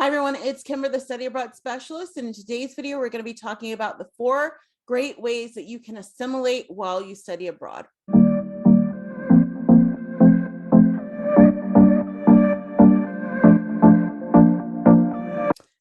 Hi everyone, it's Kimber, the Study Abroad Specialist, and in today's video, we're going to be talking about the 4 great ways that you can assimilate while you study abroad.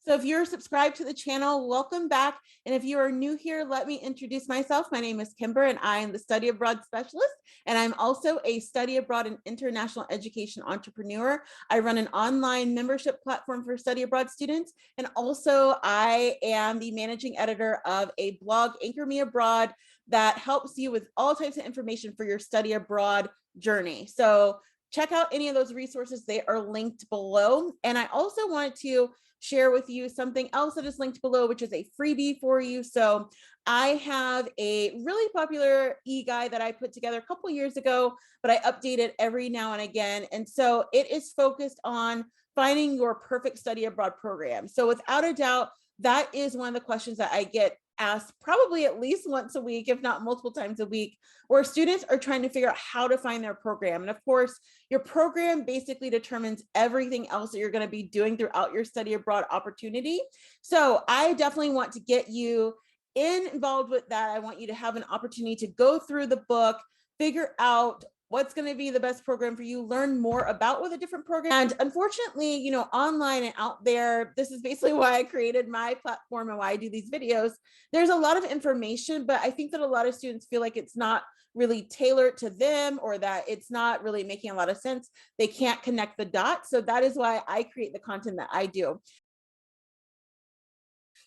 So if you're subscribed to the channel, welcome back. And if you are new here, let me introduce myself. My name is Kimber and I am the Study Abroad Specialist. And I'm also a study abroad and international education entrepreneur. I run an online membership platform for study abroad students. And also I am the managing editor of a blog, Anchor Me Abroad, that helps you with all types of information for your study abroad journey. So check out any of those resources. They are linked below. And I also wanted to share with you something else that is linked below, which is a freebie for you. So I have a really popular e-guide that I put together a couple years ago, but I update it every now and again. And so it is focused on finding your perfect study abroad program. So without a doubt, that is one of the questions that I get asked probably at least once a week, if not multiple times a week, where students are trying to figure out how to find their program. And of course, your program basically determines everything else that you're going to be doing throughout your study abroad opportunity. So I definitely want to get you involved with that. I want you to have an opportunity to go through the book, figure out what's going to be the best program for you, learn more about what a different program. And unfortunately, you know, online and out there, this is basically why I created my platform and why I do these videos. There's a lot of information, but I think that a lot of students feel like it's not really tailored to them, or that it's not really making a lot of sense. They can't connect the dots. So that is why I create the content that I do.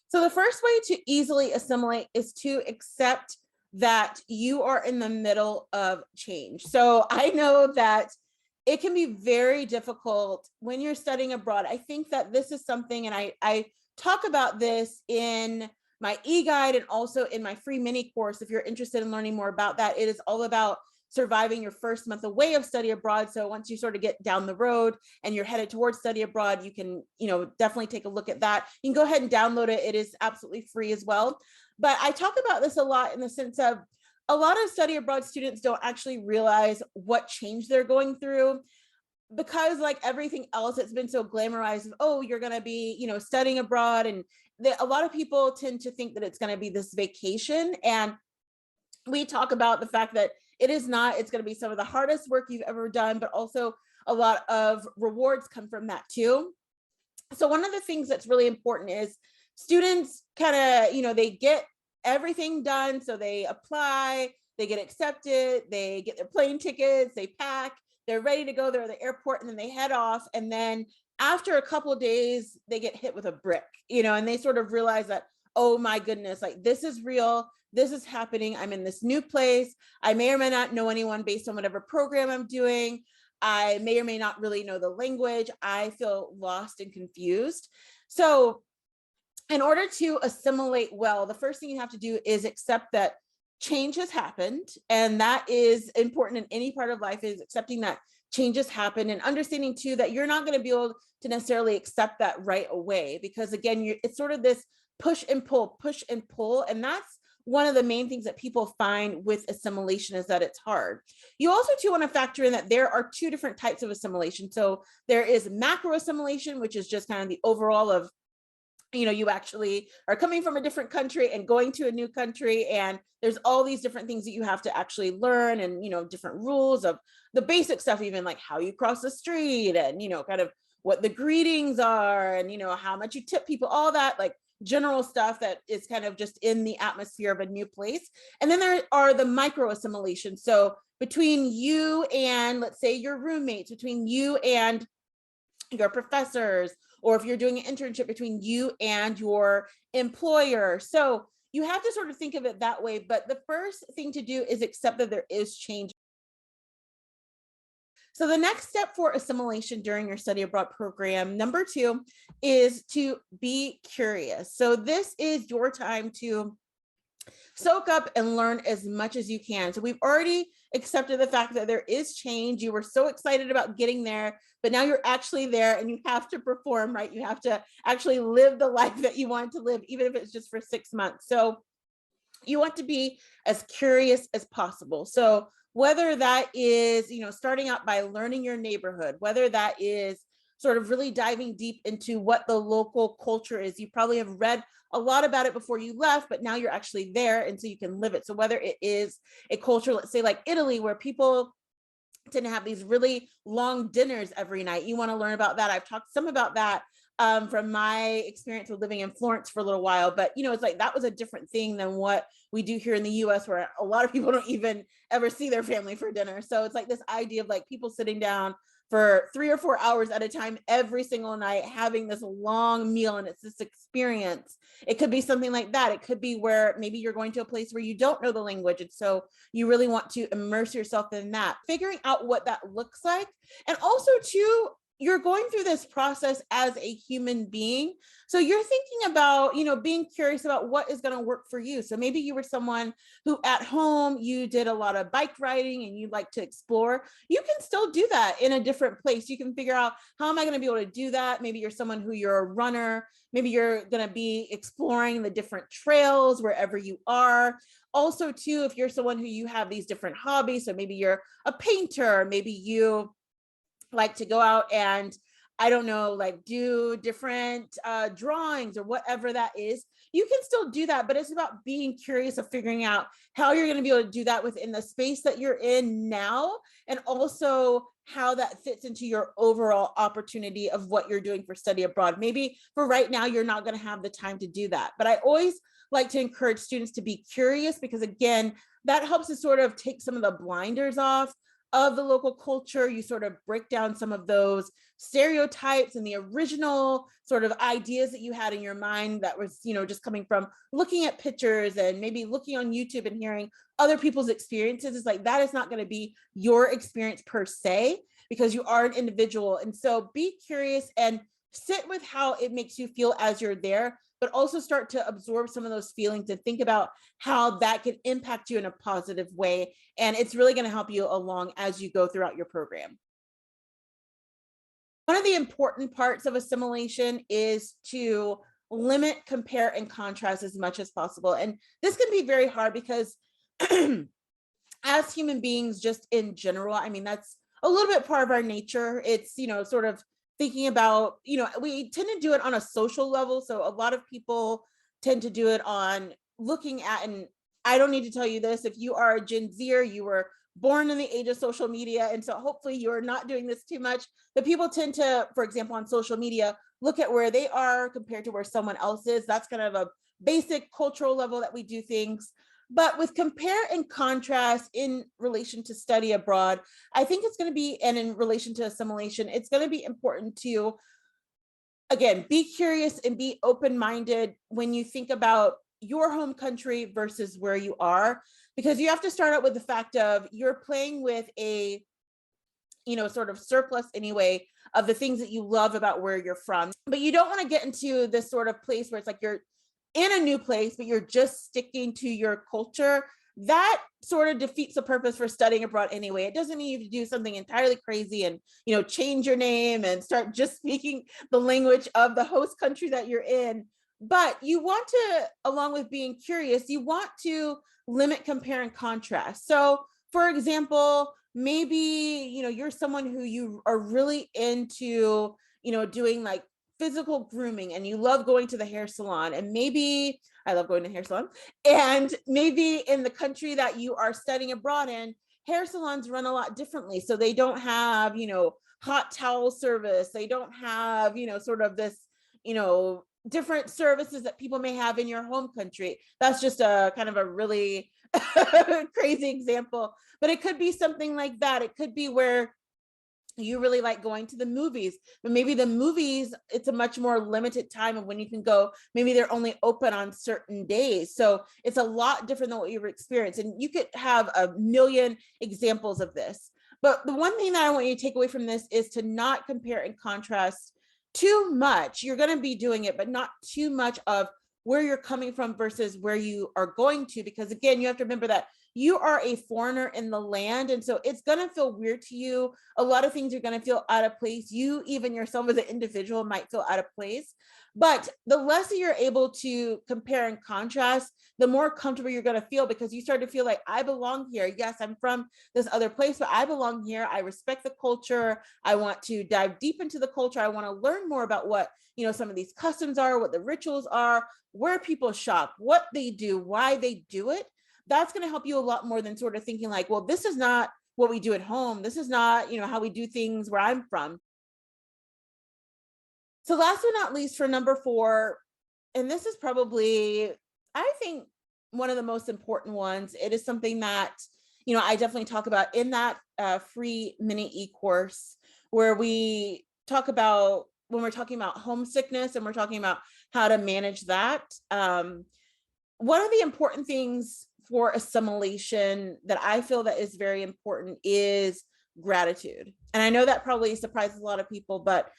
So the first way to easily assimilate is to accept that you are in the middle of change. So I know that it can be very difficult when you're studying abroad. I think that this is something, and I talk about this in my e-guide and also in my free mini course. If you're interested in learning more about that, it is all about surviving your first month away of study abroad. So once you sort of get down the road and you're headed towards study abroad, you can, definitely take a look at that. You can go ahead and download it. It is absolutely free as well. But I talk about this a lot in the sense of a lot of study abroad students don't actually realize what change they're going through, because like everything else, it's been so glamorized of, oh, you're going to be, studying abroad. And a lot of people tend to think that it's going to be this vacation. And we talk about the fact that it is not. It's going to be some of the hardest work you've ever done, but also a lot of rewards come from that too. So one of the things that's really important is students kind of, they get everything done. So they apply, they get accepted, they get their plane tickets, they pack, they're ready to go. They're at the airport, and then they head off. And then after a couple of days, they get hit with a brick, and they sort of realize that, oh my goodness, like this is real. This is happening. I'm in this new place. I may or may not know anyone based on whatever program I'm doing. I may or may not really know the language. I feel lost and confused. So in order to assimilate well, the first thing you have to do is accept that change has happened. And that is important in any part of life, is accepting that changes happen, and understanding too that you're not going to be able to necessarily accept that right away, because again, it's sort of this push and pull. And that's one of the main things that people find with assimilation, is that it's hard. You also too want to factor in that there are 2 different types of assimilation. So there is macro assimilation, which is just kind of the overall of, you actually are coming from a different country and going to a new country, and there's all these different things that you have to actually learn, and different rules of the basic stuff, even like how you cross the street, and kind of what the greetings are, and how much you tip people, all that like general stuff that is kind of just in the atmosphere of a new place. And then there are the micro assimilation. So between you and, let's say, your roommates, between you and your professors, or if you're doing an internship, between you and your employer. So you have to sort of think of it that way. But the first thing to do is accept that there is change. So the next step for assimilation during your study abroad program, number 2, is to be curious. So this is your time to soak up and learn as much as you can. So we've already accepted the fact that there is change. You were so excited about getting there, but now you're actually there, and you have to perform, right? You have to actually live the life that you want to live, even if it's just for 6 months. So you want to be as curious as possible. So whether that is, starting out by learning your neighborhood, whether that is sort of really diving deep into what the local culture is. You probably have read a lot about it before you left, but now you're actually there, and so you can live it. So whether it is a culture, let's say like Italy, where people tend to have these really long dinners every night, you want to learn about that. I've talked some about that from my experience with living in Florence for a little while, but it's like that was a different thing than what we do here in the US, where a lot of people don't even ever see their family for dinner. So it's like this idea of like people sitting down for 3 or 4 hours at a time every single night, having this long meal, and it's this experience. It could be something like that. It could be where maybe you're going to a place where you don't know the language, and so you really want to immerse yourself in that, figuring out what that looks like. And also too, you're going through this process as a human being. So you're thinking about, being curious about what is going to work for you. So maybe you were someone who at home, you did a lot of bike riding and you like to explore. You can still do that in a different place. You can figure out, how am I going to be able to do that? Maybe you're someone who you're a runner. Maybe you're going to be exploring the different trails wherever you are. Also too, if you're someone who you have these different hobbies, so maybe you're a painter, maybe you like to go out and, I don't know, like do different drawings or whatever that is, you can still do that. But it's about being curious of figuring out how you're going to be able to do that within the space that you're in now, and also how that fits into your overall opportunity of what you're doing for study abroad. Maybe for right now, you're not going to have the time to do that. But I always like to encourage students to be curious, because again, that helps to sort of take some of the blinders off of the local culture. You sort of break down some of those stereotypes and the original sort of ideas that you had in your mind that was, just coming from looking at pictures and maybe looking on YouTube and hearing other people's experiences. It's like, that is not going to be your experience per se, because you are an individual. And so be curious and sit with how it makes you feel as you're there, but also start to absorb some of those feelings and think about how that can impact you in a positive way. And it's really going to help you along as you go throughout your program. One of the important parts of assimilation is to limit, compare, and contrast as much as possible. And this can be very hard because as human beings, just in general, I mean, that's a little bit part of our nature. It's, sort of thinking about, we tend to do it on a social level. So a lot of people tend to do it on looking at, and I don't need to tell you this, if you are a Gen Zer, you were born in the age of social media. And so hopefully you're not doing this too much, but people tend to, for example, on social media, look at where they are compared to where someone else is. That's kind of a basic cultural level that we do things. But with compare and contrast in relation to study abroad, I think it's going to be, and in relation to assimilation, it's going to be important to, again, be curious and be open-minded when you think about your home country versus where you are, because you have to start out with the fact of you're playing with a, sort of surplus anyway of the things that you love about where you're from. But you don't want to get into this sort of place where it's like you're in a new place, but you're just sticking to your culture. That sort of defeats the purpose for studying abroad anyway. It doesn't mean you have to do something entirely crazy and, change your name and start just speaking the language of the host country that you're in. But you want to, along with being curious, you want to limit, compare, and contrast. So for example, maybe, you're someone who you are really into, doing like physical grooming, and you love going to the hair salon, and maybe I love going to the hair salon, and maybe in the country that you are studying abroad in, hair salons run a lot differently. So they don't have, hot towel service. They don't have, sort of this, different services that people may have in your home country. That's just a kind of a really crazy example, but it could be something like that. It could be where you really like going to the movies, but maybe the movies, it's a much more limited time of when you can go. Maybe they're only open on certain days. So it's a lot different than what you've experienced. And you could have a million examples of this. But the one thing that I want you to take away from this is to not compare and contrast too much. You're going to be doing it, but not too much of where you're coming from versus where you are going to, because again, you have to remember that you are a foreigner in the land. And so it's going to feel weird to you. A lot of things are going to feel out of place. You, even yourself as an individual, might feel out of place. But the less that you're able to compare and contrast, the more comfortable you're going to feel, because you start to feel like, I belong here. Yes, I'm from this other place, but I belong here. I respect the culture. I want to dive deep into the culture. I want to learn more about what, some of these customs are, what the rituals are, where people shop, what they do, why they do it. That's going to help you a lot more than sort of thinking like, well, this is not what we do at home. This is not, how we do things where I'm from. So last but not least, for number 4, and this is probably, I think, one of the most important ones. It is something that, I definitely talk about in that free mini e-course, where we talk about, when we're talking about homesickness and we're talking about how to manage that. One of the important things for assimilation that I feel that is very important is gratitude. And I know that probably surprises a lot of people, but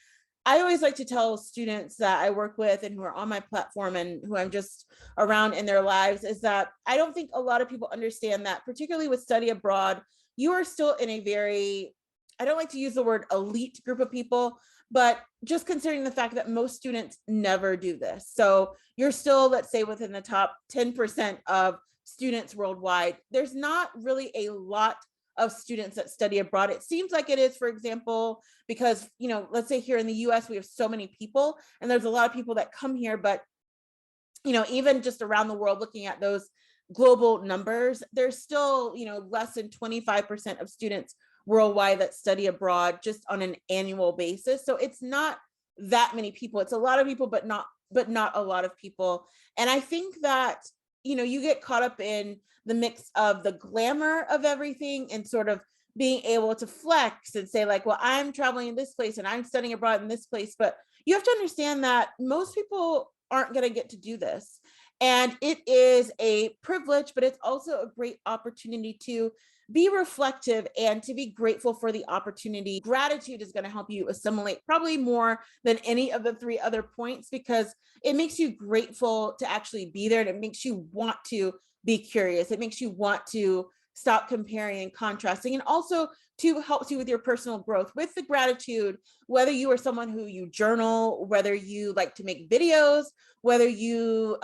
I always like to tell students that I work with and who are on my platform and who I'm just around in their lives, is that I don't think a lot of people understand that, particularly with study abroad, you are still in a very, I don't like to use the word elite group of people, but just considering the fact that most students never do this. So you're still, let's say, within the top 10% of students worldwide. There's not really a lot of students that study abroad. It seems like it is, for example, because, let's say here in the US, we have so many people and there's a lot of people that come here, but, even just around the world, looking at those global numbers, there's still, less than 25% of students worldwide that study abroad just on an annual basis. So it's not that many people. It's a lot of people, but not a lot of people. And I think that, you get caught up in the mix of the glamour of everything and sort of being able to flex and say like, well, I'm traveling in this place and I'm studying abroad in this place. But you have to understand that most people aren't going to get to do this. And it is a privilege, but it's also a great opportunity to be reflective and to be grateful for the opportunity. Gratitude is going to help you assimilate probably more than any of the 3 other points, because it makes you grateful to actually be there. And it makes you want to be curious. It makes you want to stop comparing and contrasting, and also to help you with your personal growth. With the gratitude, whether you are someone who you journal, whether you like to make videos, whether you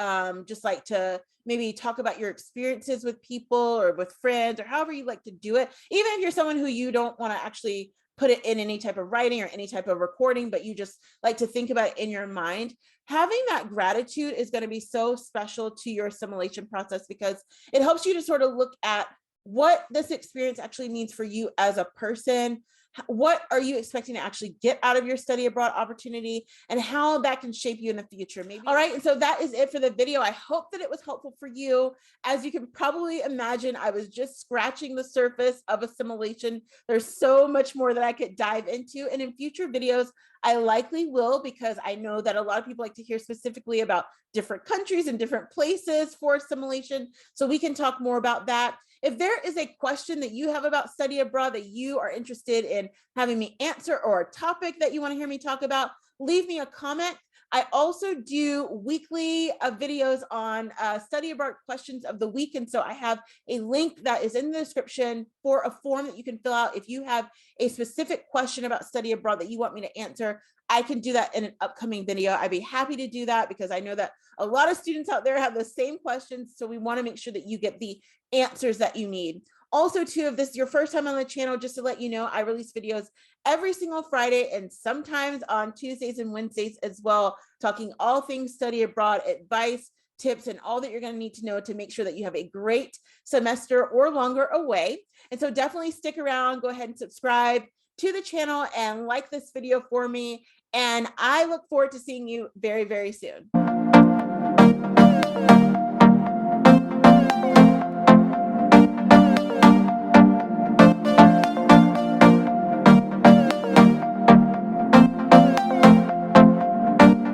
just like to maybe talk about your experiences with people or with friends, or however you like to do it, even if you're someone who you don't want to actually put it in any type of writing or any type of recording, but you just like to think about it in your mind, having that gratitude is going to be so special to your assimilation process, because it helps you to sort of look at what this experience actually means for you as a person. What are you expecting to actually get out of your study abroad opportunity, and how that can shape you in the future? Maybe. All right. And so that is it for the video. I hope that it was helpful for you. As you can probably imagine, I was just scratching the surface of assimilation. There's so much more that I could dive into. And in future videos, I likely will, because I know that a lot of people like to hear specifically about different countries and different places for assimilation. So we can talk more about that. If there is a question that you have about study abroad that you are interested in having me answer, or a topic that you want to hear me talk about, leave me a comment. I also do weekly videos on study abroad questions of the week. And so I have a link that is in the description for a form that you can fill out. If you have a specific question about study abroad that you want me to answer, I can do that in an upcoming video. I'd be happy to do that, because I know that a lot of students out there have the same questions. So we want to make sure that you get the answers that you need. Also, too, if this is your first time on the channel, just to let you know, I release videos every single Friday and sometimes on Tuesdays and Wednesdays as well, talking all things study abroad, advice, tips, and all that you're going to need to know to make sure that you have a great semester or longer away. And so definitely stick around, go ahead and subscribe to the channel and like this video for me. And I look forward to seeing you very, very soon.